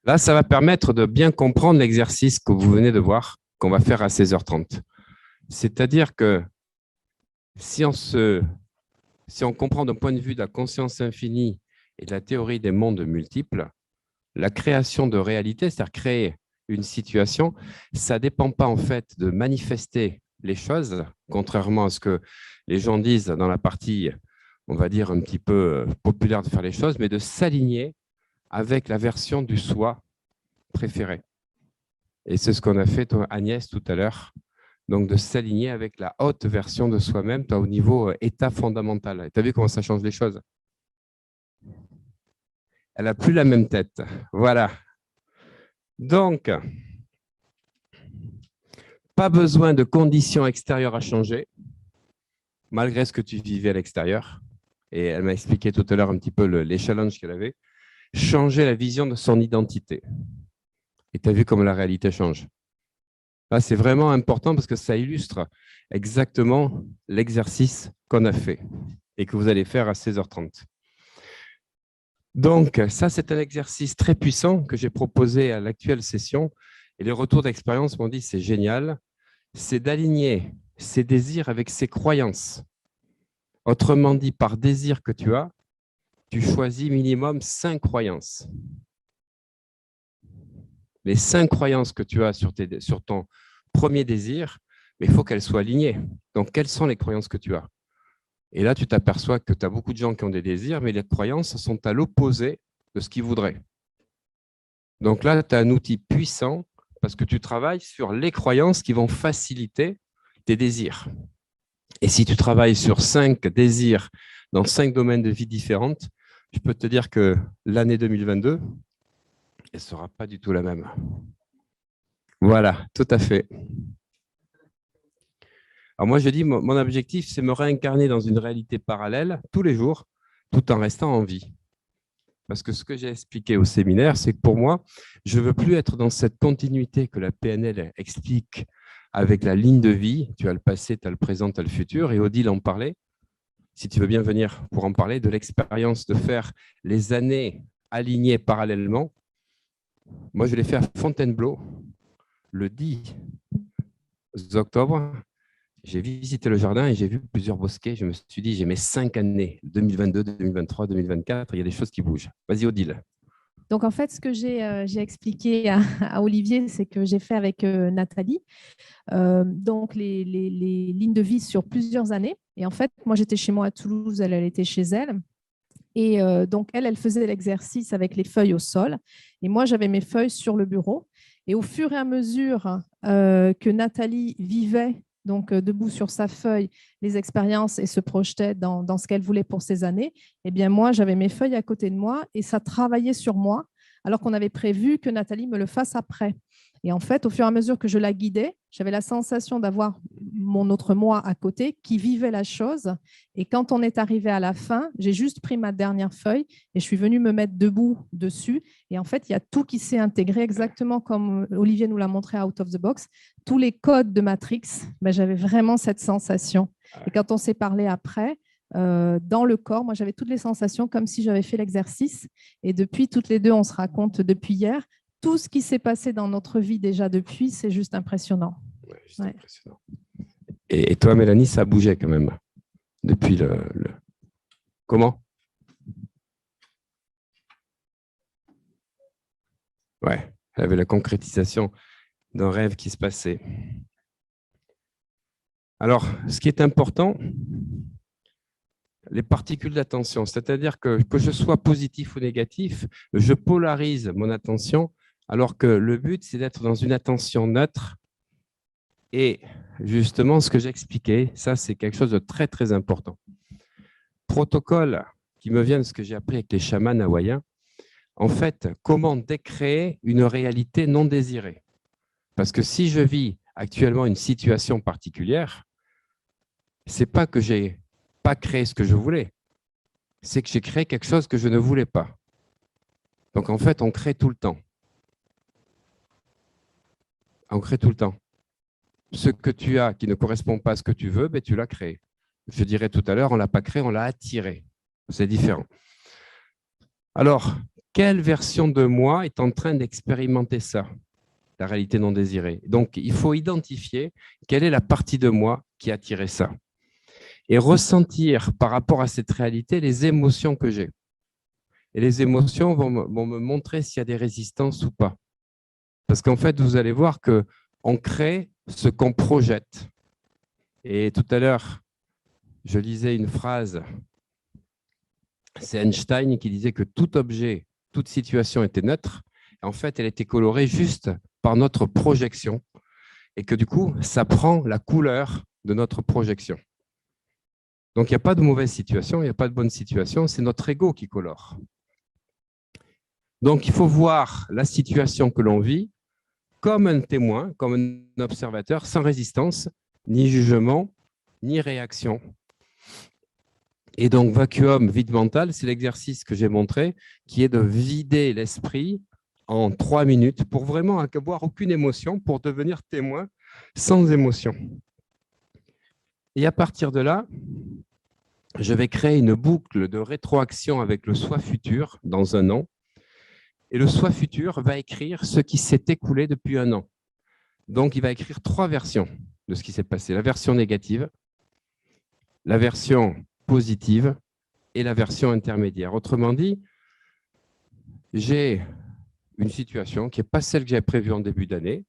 Là, ça va permettre de bien comprendre l'exercice que vous venez de voir, qu'on va faire à 16h30. C'est-à-dire que si on comprend d'un point de vue de la conscience infinie et de la théorie des mondes multiples, la création de réalité, c'est-à-dire créer une situation, ça ne dépend pas en fait de manifester les choses, contrairement à ce que les gens disent dans la partie, on va dire, un petit peu populaire de faire les choses, mais de s'aligner avec la version du soi préféré. Et c'est ce qu'on a fait, toi, Agnès, tout à l'heure. Donc, de s'aligner avec la haute version de soi-même, au niveau état fondamental. Tu as vu comment ça change les choses? Elle n'a plus la même tête. Voilà. Donc, pas besoin de conditions extérieures à changer, malgré ce que tu vivais à l'extérieur. Et elle m'a expliqué tout à l'heure un petit peu les challenges qu'elle avait. Changer la vision de son identité. Et tu as vu comment la réalité change. Là, c'est vraiment important parce que ça illustre exactement l'exercice qu'on a fait et que vous allez faire à 16h30. Donc, ça, c'est un exercice très puissant que j'ai proposé à l'actuelle session. Et les retours d'expérience m'ont dit c'est génial. C'est d'aligner ses désirs avec ses croyances. Autrement dit, par désir que tu as, tu choisis minimum 5 croyances. Les 5 croyances que tu as sur ton premier désir, mais il faut qu'elles soient alignées. Donc, quelles sont les croyances que tu as? Et là, tu t'aperçois que tu as beaucoup de gens qui ont des désirs, mais les croyances sont à l'opposé de ce qu'ils voudraient. Donc là, tu as un outil puissant parce que tu travailles sur les croyances qui vont faciliter tes désirs. Et si tu travailles sur 5 désirs dans 5 domaines de vie différentes, je peux te dire que l'année 2022, elle ne sera pas du tout la même. Voilà, tout à fait. Alors moi, je dis, mon objectif, c'est me réincarner dans une réalité parallèle tous les jours, tout en restant en vie. Parce que ce que j'ai expliqué au séminaire, c'est que pour moi, je ne veux plus être dans cette continuité que la PNL explique avec la ligne de vie. Tu as le passé, tu as le présent, tu as le futur. Et Odile en parlait. Si tu veux bien venir pour en parler, de l'expérience de faire les années alignées parallèlement. Moi, je l'ai fait à Fontainebleau le 10 octobre. J'ai visité le jardin et j'ai vu plusieurs bosquets. Je me suis dit, j'ai mes 5 années, 2022, 2023, 2024. Il y a des choses qui bougent. Vas-y, Odile. Donc, en fait, ce que j'ai expliqué à Olivier, c'est que j'ai fait avec Nathalie donc les lignes de vie sur plusieurs années. Et en fait, moi, j'étais chez moi à Toulouse, elle était chez elle. Et donc, elle faisait l'exercice avec les feuilles au sol. Et moi, j'avais mes feuilles sur le bureau. Et au fur et à mesure que Nathalie vivait donc debout sur sa feuille les expériences et se projetait dans ce qu'elle voulait pour ces années, eh bien moi, j'avais mes feuilles à côté de moi et ça travaillait sur moi, alors qu'on avait prévu que Nathalie me le fasse après. Et en fait, au fur et à mesure que je la guidais, j'avais la sensation d'avoir mon autre moi à côté qui vivait la chose. Et quand on est arrivé à la fin, j'ai juste pris ma dernière feuille et je suis venue me mettre debout dessus. Et en fait, il y a tout qui s'est intégré exactement comme Olivier nous l'a montré à Out of the Box. Tous les codes de Matrix, ben, j'avais vraiment cette sensation. Et quand on s'est parlé après, dans le corps, moi, j'avais toutes les sensations comme si j'avais fait l'exercice. Et depuis, toutes les deux, on se raconte depuis hier, tout ce qui s'est passé dans notre vie déjà depuis, c'est juste impressionnant. Ouais, juste impressionnant. Et toi, Mélanie, ça a bougé quand même depuis le... Comment? Ouais, elle avait la concrétisation d'un rêve qui se passait. Alors, ce qui est important, les particules d'attention, c'est-à-dire que je sois positif ou négatif, je polarise mon attention, alors que le but, c'est d'être dans une attention neutre. Et justement, ce que j'expliquais, ça, c'est quelque chose de très, très important. Protocole qui me vient de ce que j'ai appris avec les chamans hawaïens. En fait, comment décréer une réalité non désirée? Parce que si je vis actuellement une situation particulière, c'est pas que j'ai pas créé ce que je voulais, c'est que j'ai créé quelque chose que je ne voulais pas. Donc en fait, on crée tout le temps. On crée tout le temps. Ce que tu as qui ne correspond pas à ce que tu veux, ben, tu l'as créé. Je dirais tout à l'heure, on ne l'a pas créé, on l'a attiré. C'est différent. Alors, quelle version de moi est en train d'expérimenter ça, la réalité non désirée. Donc, il faut identifier quelle est la partie de moi qui a attiré ça et ressentir par rapport à cette réalité les émotions que j'ai. Et les émotions vont me montrer s'il y a des résistances ou pas. Parce qu'en fait, vous allez voir qu'on crée ce qu'on projette. Et tout à l'heure, je lisais une phrase, c'est Einstein qui disait que tout objet, toute situation était neutre. En fait, elle était colorée juste par notre projection et que du coup, ça prend la couleur de notre projection. Donc, il n'y a pas de mauvaise situation, il n'y a pas de bonne situation, c'est notre ego qui colore. Donc, il faut voir la situation que l'on vit comme un témoin, comme un observateur, sans résistance, ni jugement, ni réaction. Et donc, vacuum, vide mental, c'est l'exercice que j'ai montré, qui est de vider l'esprit en 3 minutes pour vraiment avoir aucune émotion, pour devenir témoin sans émotion. Et à partir de là, je vais créer une boucle de rétroaction avec le soi futur dans 1 an. Et le soi futur va écrire ce qui s'est écoulé depuis 1 an. Donc, il va écrire 3 versions de ce qui s'est passé. La version négative, la version positive et la version intermédiaire. Autrement dit, j'ai une situation qui n'est pas celle que j'avais prévue en début d'année.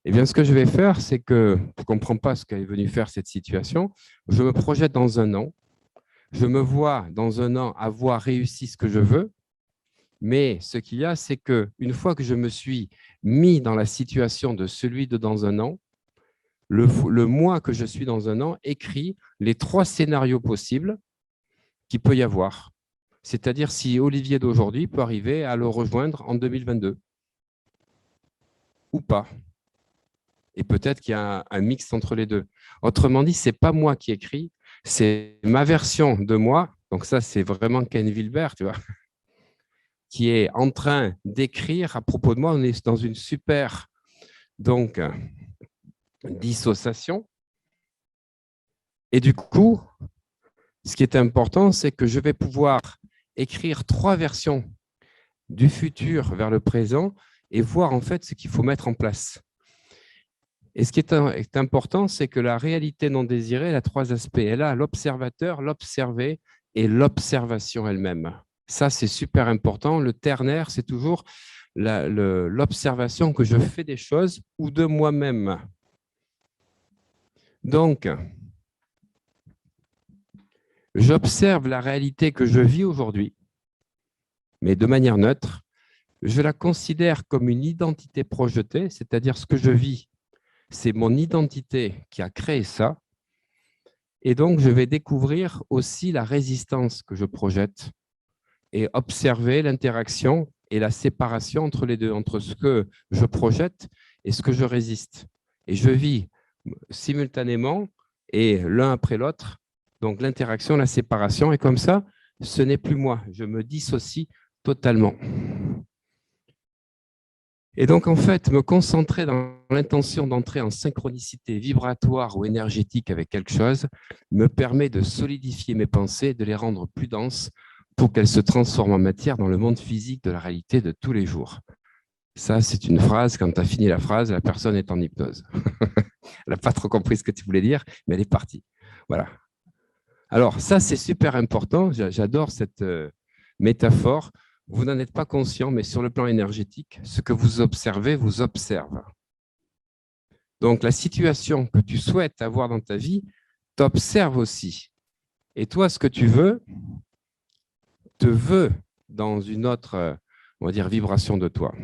Eh bien, ce que je vais faire, c'est que je ne comprends pas ce qu'elle est venue faire cette situation. Je me projette dans 1 an. Je me vois dans 1 an avoir réussi ce que je veux. Mais ce qu'il y a, c'est qu'une fois que je me suis mis dans la situation de celui de dans 1 an, le moi que je suis dans 1 an écrit les 3 scénarios possibles qu'il peut y avoir. C'est-à-dire si Olivier d'aujourd'hui peut arriver à le rejoindre en 2022 ou pas. Et peut-être qu'il y a un mix entre les deux. Autrement dit, ce n'est pas moi qui écris, c'est ma version de moi. Donc ça, c'est vraiment Ken Wilber, tu vois, qui est en train d'écrire à propos de moi. On est dans une super dissociation. Et du coup, ce qui est important, c'est que je vais pouvoir écrire 3 versions du futur vers le présent et voir en fait ce qu'il faut mettre en place. Et ce qui est important, c'est que la réalité non désirée, elle a 3 aspects. Elle a l'observateur, l'observé et l'observation elle-même. Ça, c'est super important. Le ternaire, c'est toujours l'observation que je fais des choses ou de moi-même. Donc, j'observe la réalité que je vis aujourd'hui, mais de manière neutre. Je la considère comme une identité projetée, c'est-à-dire ce que je vis, c'est mon identité qui a créé ça. Et donc, je vais découvrir aussi la résistance que je projette et observer l'interaction et la séparation entre les deux, entre ce que je projette et ce que je résiste. Et je vis simultanément et l'un après l'autre, donc l'interaction, la séparation. Et comme ça, ce n'est plus moi, je me dissocie totalement. Et donc, en fait, me concentrer dans l'intention d'entrer en synchronicité vibratoire ou énergétique avec quelque chose me permet de solidifier mes pensées, de les rendre plus denses pour qu'elles se transforment en matière dans le monde physique de la réalité de tous les jours. Ça, c'est une phrase. Quand tu as fini la phrase, la personne est en hypnose. Elle n'a pas trop compris ce que tu voulais dire, mais elle est partie. Voilà. Alors, ça, c'est super important. J'adore cette métaphore. Vous n'en êtes pas conscient, mais sur le plan énergétique, ce que vous observez vous observe. Donc, la situation que tu souhaites avoir dans ta vie t'observe aussi. Et toi, ce que tu veux, te veut dans une autre, on va dire, vibration de toi.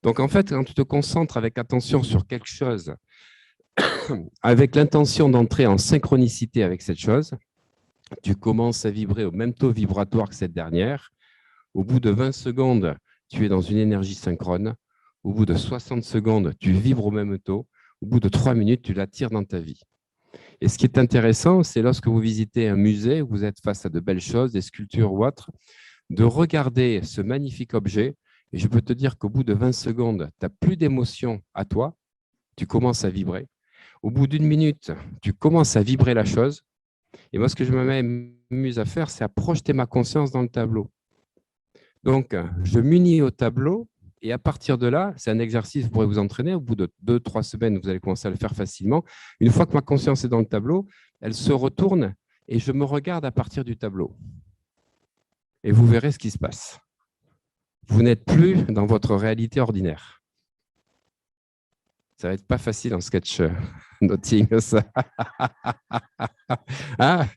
Donc, en fait, quand tu te concentres avec attention sur quelque chose, avec l'intention d'entrer en synchronicité avec cette chose, tu commences à vibrer au même taux vibratoire que cette dernière. Au bout de 20 secondes, tu es dans une énergie synchrone. Au bout de 60 secondes, tu vibres au même taux. Au bout de 3 minutes, tu l'attires dans ta vie. Et ce qui est intéressant, c'est lorsque vous visitez un musée, vous êtes face à de belles choses, des sculptures ou autres, de regarder ce magnifique objet. Et je peux te dire qu'au bout de 20 secondes, tu n'as plus d'émotion à toi. Tu commences à vibrer. Au bout d'1 minute, tu commences à vibrer la chose. Et moi, ce que je m'amuse à faire, c'est à projeter ma conscience dans le tableau. Donc, je m'unis au tableau et à partir de là, c'est un exercice, vous pourrez vous entraîner. Au bout de 2-3 semaines, vous allez commencer à le faire facilement. Une fois que ma conscience est dans le tableau, elle se retourne et je me regarde à partir du tableau. Et vous verrez ce qui se passe. Vous n'êtes plus dans votre réalité ordinaire. Ça va être pas facile en sketch noting, ça. Hein?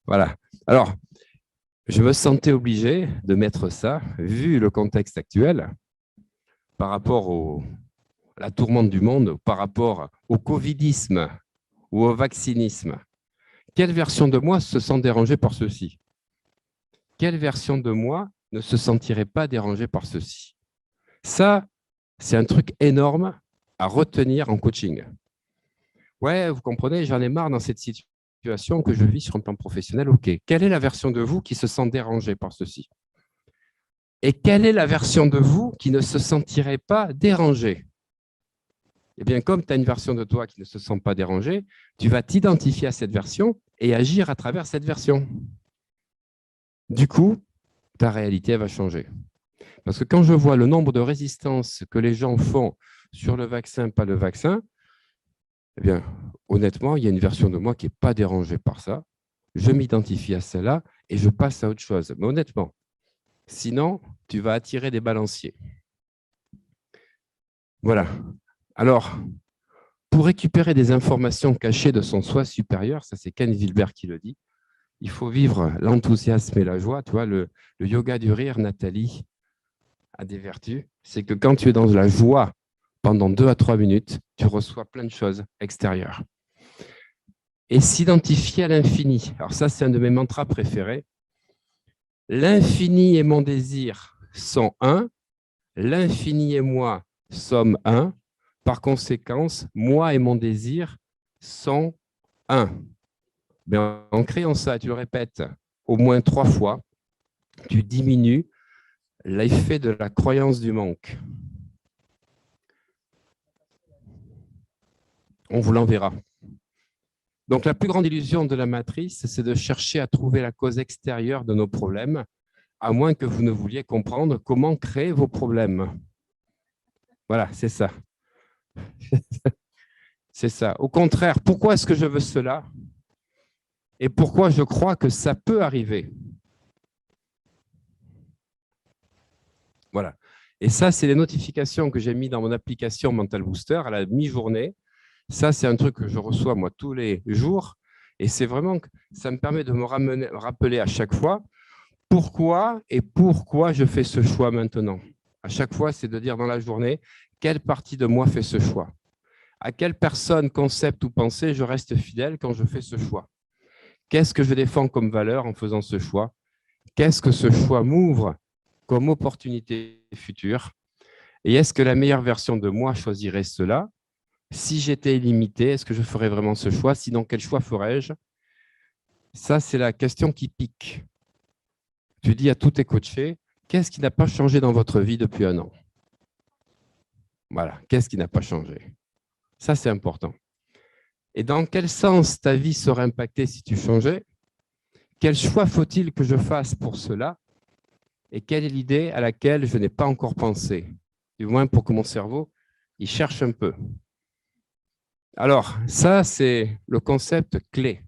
Voilà. Alors, je me sentais obligé de mettre ça, vu le contexte actuel, par rapport à la tourmente du monde, par rapport au covidisme ou au vaccinisme. Quelle version de moi se sent dérangée par ceci? Quelle version de moi ne se sentirait pas dérangée par ceci? Ça, c'est un truc énorme à retenir en coaching. Ouais, vous comprenez, j'en ai marre dans cette situation que je vis sur un plan professionnel. OK, quelle est la version de vous qui se sent dérangée par ceci? Et quelle est la version de vous qui ne se sentirait pas dérangée? Eh bien, comme tu as une version de toi qui ne se sent pas dérangée, tu vas t'identifier à cette version et agir à travers cette version. Du coup, ta réalité va changer. Parce que quand je vois le nombre de résistances que les gens font sur le vaccin, pas le vaccin, eh bien, honnêtement, il y a une version de moi qui n'est pas dérangée par ça. Je m'identifie à celle-là et je passe à autre chose. Mais honnêtement, sinon, tu vas attirer des balanciers. Voilà. Alors, pour récupérer des informations cachées de son soi supérieur, ça c'est Ken Wilber qui le dit, il faut vivre l'enthousiasme et la joie. Tu vois, le yoga du rire, Nathalie, a des vertus. C'est que quand tu es dans la joie pendant 2 à 3 minutes, tu reçois plein de choses extérieures. Et s'identifier à l'infini. Alors ça, c'est un de mes mantras préférés. L'infini et mon désir sont un. L'infini et moi sommes un. Par conséquent, moi et mon désir sont un. Mais en créant ça, tu le répètes au moins 3 fois, tu diminues l'effet de la croyance du manque. On vous l'enverra. Donc, la plus grande illusion de la matrice, c'est de chercher à trouver la cause extérieure de nos problèmes, à moins que vous ne vouliez comprendre comment créer vos problèmes. Voilà, c'est ça. C'est ça. Au contraire, pourquoi est-ce que je veux cela? Et pourquoi je crois que ça peut arriver? Voilà. Et ça, c'est les notifications que j'ai mis dans mon application Mental Booster à la mi-journée. Ça, c'est un truc que je reçois, moi, tous les jours. Et c'est vraiment que ça me permet de me rappeler à chaque fois pourquoi je fais ce choix maintenant. À chaque fois, c'est de dire dans la journée, quelle partie de moi fait ce choix? À quelle personne, concept ou pensée je reste fidèle quand je fais ce choix? Qu'est-ce que je défends comme valeur en faisant ce choix? Qu'est-ce que ce choix m'ouvre comme opportunité future? Et est-ce que la meilleure version de moi choisirait cela? Si j'étais illimité, est-ce que je ferais vraiment ce choix? Sinon, quel choix ferais-je? Ça, c'est la question qui pique. Tu dis à tous tes coachés, qu'est-ce qui n'a pas changé dans votre vie depuis 1 an? Voilà, qu'est-ce qui n'a pas changé? Ça, c'est important. Et dans quel sens ta vie serait impactée si tu changeais? Quel choix faut-il que je fasse pour cela? Et quelle est l'idée à laquelle je n'ai pas encore pensé? Du moins pour que mon cerveau, il cherche un peu. Alors, ça, c'est le concept clé.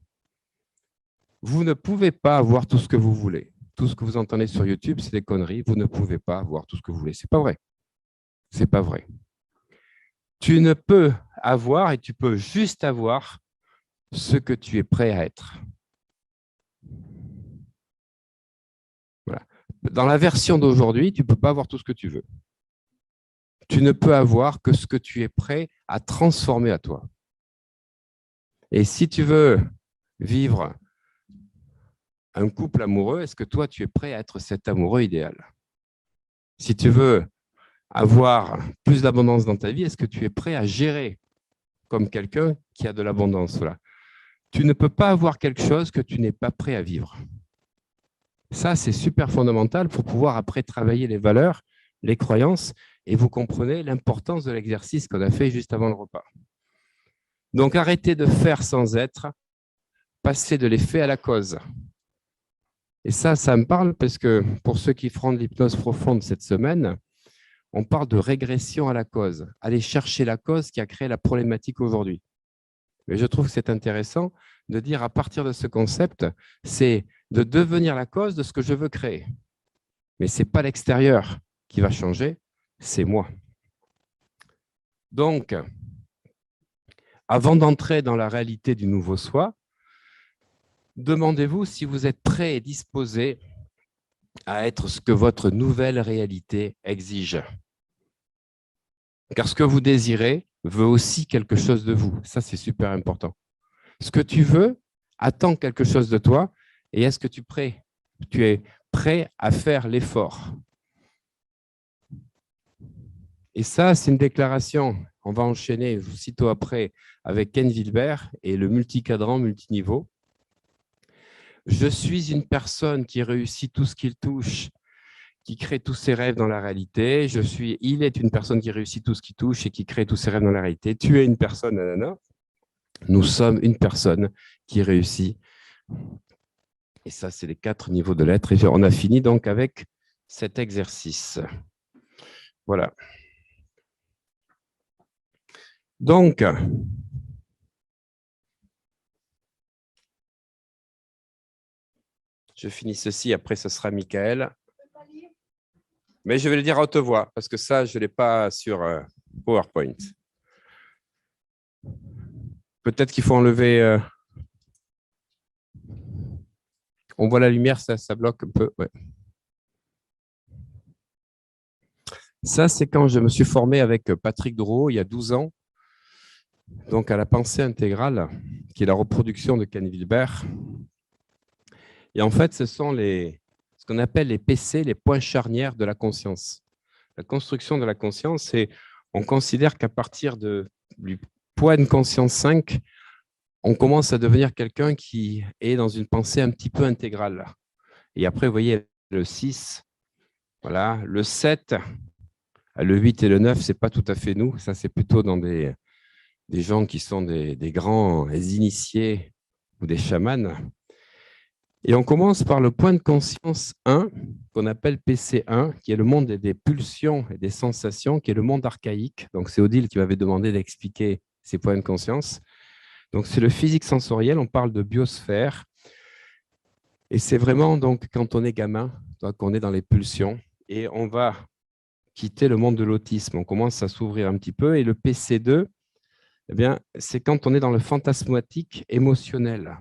Vous ne pouvez pas avoir tout ce que vous voulez. Tout ce que vous entendez sur YouTube, c'est des conneries. Vous ne pouvez pas avoir tout ce que vous voulez. Ce n'est pas vrai. Ce n'est pas vrai. Tu ne peux avoir et tu peux juste avoir ce que tu es prêt à être. Voilà. Dans la version d'aujourd'hui, tu ne peux pas avoir tout ce que tu veux. Tu ne peux avoir que ce que tu es prêt à transformer à toi. Et si tu veux vivre un couple amoureux, est-ce que toi, tu es prêt à être cet amoureux idéal? Si tu veux avoir plus d'abondance dans ta vie, est-ce que tu es prêt à gérer comme quelqu'un qui a de l'abondance? Voilà. Tu ne peux pas avoir quelque chose que tu n'es pas prêt à vivre. Ça, c'est super fondamental pour pouvoir après travailler les valeurs, les croyances, et vous comprenez l'importance de l'exercice qu'on a fait juste avant le repas. Donc, arrêtez de faire sans être, passez de l'effet à la cause. Et ça me parle parce que pour ceux qui feront de l'hypnose profonde cette semaine, on parle de régression à la cause, aller chercher la cause qui a créé la problématique aujourd'hui. Mais je trouve que c'est intéressant de dire à partir de ce concept, c'est de devenir la cause de ce que je veux créer. Mais ce n'est pas l'extérieur qui va changer, c'est moi. Donc, avant d'entrer dans la réalité du nouveau soi, demandez-vous si vous êtes prêt et disposé à être ce que votre nouvelle réalité exige. Car ce que vous désirez veut aussi quelque chose de vous. Ça, c'est super important. Ce que tu veux attend quelque chose de toi. Et est-ce que tu es prêt à faire l'effort? Et ça, c'est une déclaration. On va enchaîner aussitôt après avec Ken Wilber et le multicadran multiniveau. Je suis une personne qui réussit tout ce qu'il touche, qui crée tous ses rêves dans la réalité. Il est une personne qui réussit tout ce qu'il touche et qui crée tous ses rêves dans la réalité. Tu es une personne, nanana. Nous sommes une personne qui réussit. Et ça, c'est les 4 niveaux de l'être. Et on a fini donc avec cet exercice. Voilà. Donc, je finis ceci, après ce sera Michael. Mais je vais le dire à haute voix, parce que ça, je ne l'ai pas sur PowerPoint. Peut-être qu'il faut enlever... On voit la lumière, ça bloque un peu. Ouais. Ça, c'est quand je me suis formé avec Patrick Drouot, il y a 12 ans, donc à la pensée intégrale, qui est la reproduction de Ken Wilber. Et en fait, ce sont ce qu'on appelle les PC, les points charnières de la conscience. La construction de la conscience, c'est on considère qu'à partir du point de conscience 5, on commence à devenir quelqu'un qui est dans une pensée un petit peu intégrale. Et après, vous voyez, le 6, voilà, le 7, le 8 et le 9, ce n'est pas tout à fait nous. Ça, c'est plutôt dans des gens qui sont des grands initiés ou des chamans. Et on commence par le point de conscience 1, qu'on appelle PC1, qui est le monde des pulsions et des sensations, qui est le monde archaïque. Donc, c'est Odile qui m'avait demandé d'expliquer ces points de conscience. Donc, c'est le physique sensoriel, on parle de biosphère. Et c'est vraiment donc quand on est gamin, donc on est dans les pulsions, et on va quitter le monde de l'autisme. On commence à s'ouvrir un petit peu. Et le PC2, eh bien, c'est quand on est dans le fantasmatique émotionnel.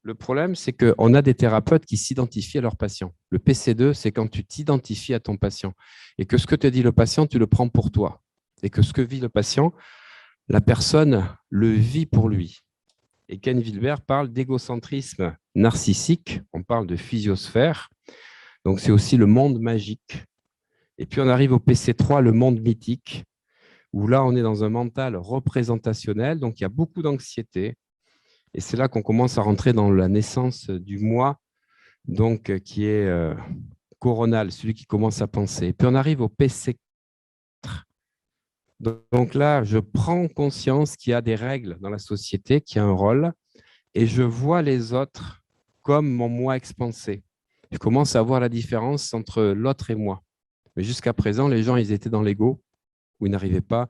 Le problème, c'est qu'on a des thérapeutes qui s'identifient à leurs patients. Le PC2, c'est quand tu t'identifies à ton patient et que ce que te dit le patient, tu le prends pour toi. Et que ce que vit le patient, la personne le vit pour lui. Et Ken Wilber parle d'égocentrisme narcissique, on parle de physiosphère. Donc, c'est aussi le monde magique. Et puis, on arrive au PC3, le monde mythique, où là, on est dans un mental représentationnel. Donc, il y a beaucoup d'anxiété. Et c'est là qu'on commence à rentrer dans la naissance du moi, donc qui est coronal, celui qui commence à penser. Et puis on arrive au PC4. Donc là, je prends conscience qu'il y a des règles dans la société, qu'il y a un rôle, et je vois les autres comme mon moi expansé. Je commence à voir la différence entre l'autre et moi. Mais jusqu'à présent, les gens, ils étaient dans l'ego, où ils n'arrivaient pas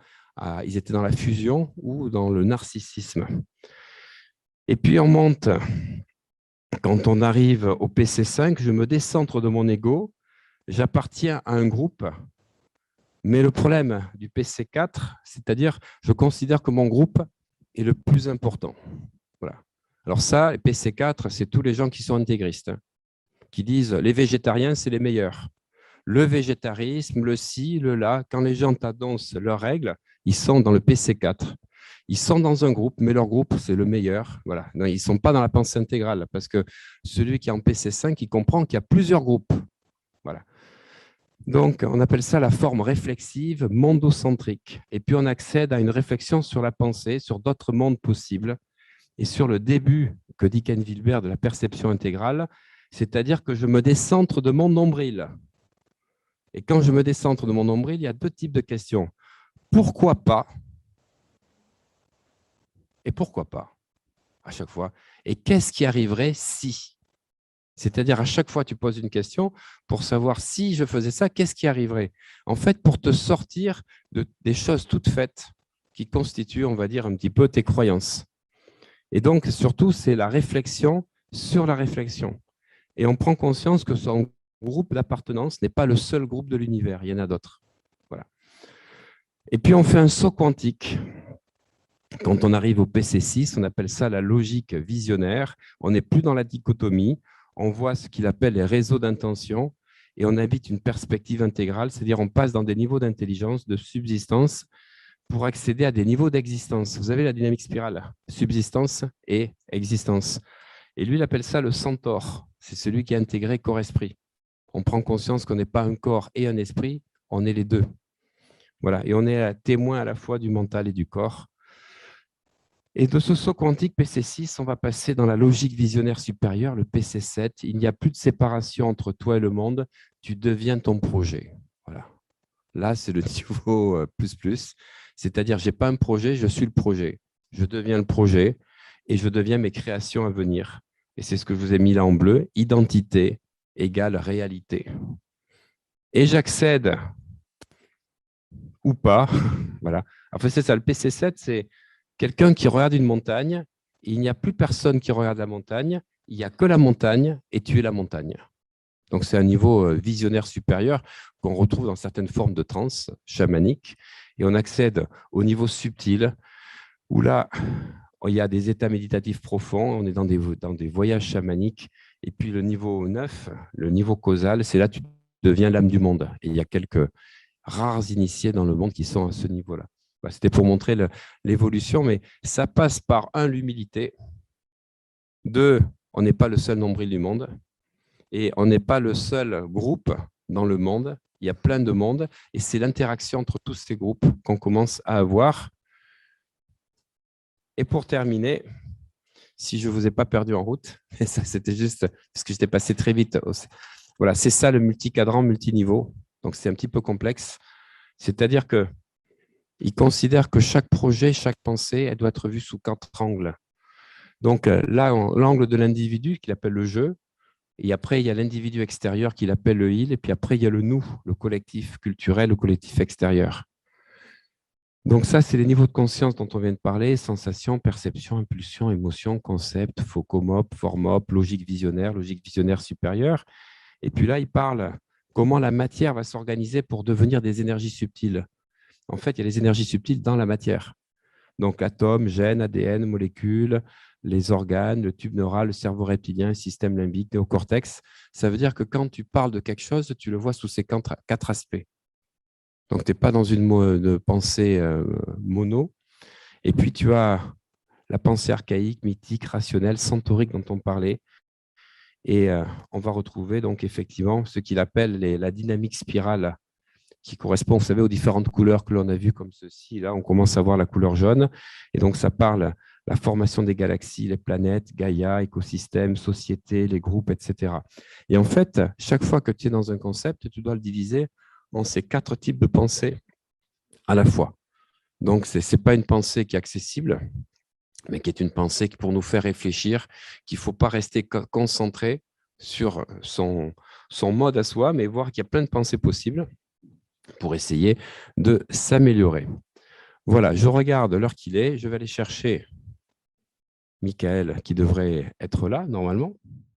ils étaient dans la fusion ou dans le narcissisme. Et puis on monte. Quand on arrive au PC5, je me décentre de mon ego, j'appartiens à un groupe, mais le problème du PC4, c'est-à-dire je considère que mon groupe est le plus important. Voilà. Alors ça, PC4, c'est tous les gens qui sont intégristes, qui disent les végétariens, c'est les meilleurs. Le végétarisme, le ci, le là, quand les gens t'annoncent leurs règles, ils sont dans le PC4. Ils sont dans un groupe, mais leur groupe, c'est le meilleur. Voilà. Non, ils ne sont pas dans la pensée intégrale, parce que celui qui est en PC5, il comprend qu'il y a plusieurs groupes. Voilà. Donc, on appelle ça la forme réflexive mondocentrique. Et puis, on accède à une réflexion sur la pensée, sur d'autres mondes possibles, et sur le début que dit Ken Wilber de la perception intégrale, c'est-à-dire que je me décentre de mon nombril. Et quand je me décentre de mon nombril, il y a 2 types de questions. Pourquoi pas? Et pourquoi pas? À chaque fois. Et qu'est-ce qui arriverait si? C'est-à-dire, à chaque fois, tu poses une question pour savoir si je faisais ça, qu'est-ce qui arriverait? En fait, pour te sortir des choses toutes faites qui constituent, on va dire, un petit peu tes croyances. Et donc, surtout, c'est la réflexion sur la réflexion. Et on prend conscience que son groupe d'appartenance n'est pas le seul groupe de l'univers, il y en a d'autres. Voilà. Et puis, on fait un saut quantique. Quand on arrive au PC6, on appelle ça la logique visionnaire. On n'est plus dans la dichotomie. On voit ce qu'il appelle les réseaux d'intention et on habite une perspective intégrale, c'est-à-dire on passe dans des niveaux d'intelligence, de subsistance pour accéder à des niveaux d'existence. Vous avez la dynamique spirale, subsistance et existence. Et lui, il appelle ça le centaure. C'est celui qui est intégré corps-esprit. On prend conscience qu'on n'est pas un corps et un esprit, on est les deux. Voilà. Et on est témoin à la fois du mental et du corps. Et de ce saut quantique PC6, on va passer dans la logique visionnaire supérieure, le PC7. Il n'y a plus de séparation entre toi et le monde. Tu deviens ton projet. Voilà. Là, c'est le niveau plus. C'est-à-dire, je n'ai pas un projet, je suis le projet. Je deviens le projet et je deviens mes créations à venir. Et c'est ce que je vous ai mis là en bleu. Identité égale réalité. Et j'accède ou pas. Voilà. En fait, c'est ça. Le PC7, c'est quelqu'un qui regarde une montagne. Il n'y a plus personne qui regarde la montagne. Il n'y a que la montagne et tu es la montagne. Donc, c'est un niveau visionnaire supérieur qu'on retrouve dans certaines formes de transe chamanique. Et on accède au niveau subtil où là, il y a des états méditatifs profonds. On est dans des voyages chamaniques. Et puis, le niveau 9, le niveau causal, c'est là que tu deviens l'âme du monde. Et il y a quelques rares initiés dans le monde qui sont à ce niveau-là. C'était pour montrer l'évolution, mais ça passe par, un, l'humilité. Deux, on n'est pas le seul nombril du monde. Et on n'est pas le seul groupe dans le monde. Il y a plein de mondes. Et c'est l'interaction entre tous ces groupes qu'on commence à avoir. Et pour terminer, si je ne vous ai pas perdu en route, et ça c'était juste parce que j'étais passé très vite. Voilà, c'est ça le multicadran, multiniveau. Donc c'est un petit peu complexe. C'est-à-dire qu'il considère que chaque projet, chaque pensée, elle doit être vue sous 4 angles. Donc là, l'angle de l'individu qu'il appelle le jeu. Et après, il y a l'individu extérieur qu'il appelle le il. Et puis après, il y a le nous, le collectif culturel, le collectif extérieur. Donc ça, c'est les niveaux de conscience dont on vient de parler, sensation, perception, impulsion, émotion, concept, focomop, formop, logique visionnaire supérieure. Et puis là, il parle comment la matière va s'organiser pour devenir des énergies subtiles. En fait, il y a les énergies subtiles dans la matière. Donc atomes, gènes, ADN, molécules, les organes, le tube neural, le cerveau reptilien, le système limbique, néocortex. Ça veut dire que quand tu parles de quelque chose, tu le vois sous ces 4 aspects. Donc, tu n'es pas dans une pensée mono. Et puis, tu as la pensée archaïque, mythique, rationnelle, centaurique dont on parlait. Et on va retrouver donc effectivement ce qu'il appelle la dynamique spirale qui correspond, vous savez, aux différentes couleurs que l'on a vues comme ceci. Là, on commence à voir la couleur jaune. Et donc, ça parle la formation des galaxies, les planètes, Gaïa, écosystèmes, sociétés, les groupes, etc. Et en fait, chaque fois que tu es dans un concept, tu dois le diviser en ces 4 types de pensées à la fois. Donc, ce n'est pas une pensée qui est accessible, mais qui est une pensée qui, pour nous faire réfléchir, qu'il ne faut pas rester concentré sur son mode à soi, mais voir qu'il y a plein de pensées possibles pour essayer de s'améliorer. Voilà, je regarde l'heure qu'il est. Je vais aller chercher Michael, qui devrait être là, normalement.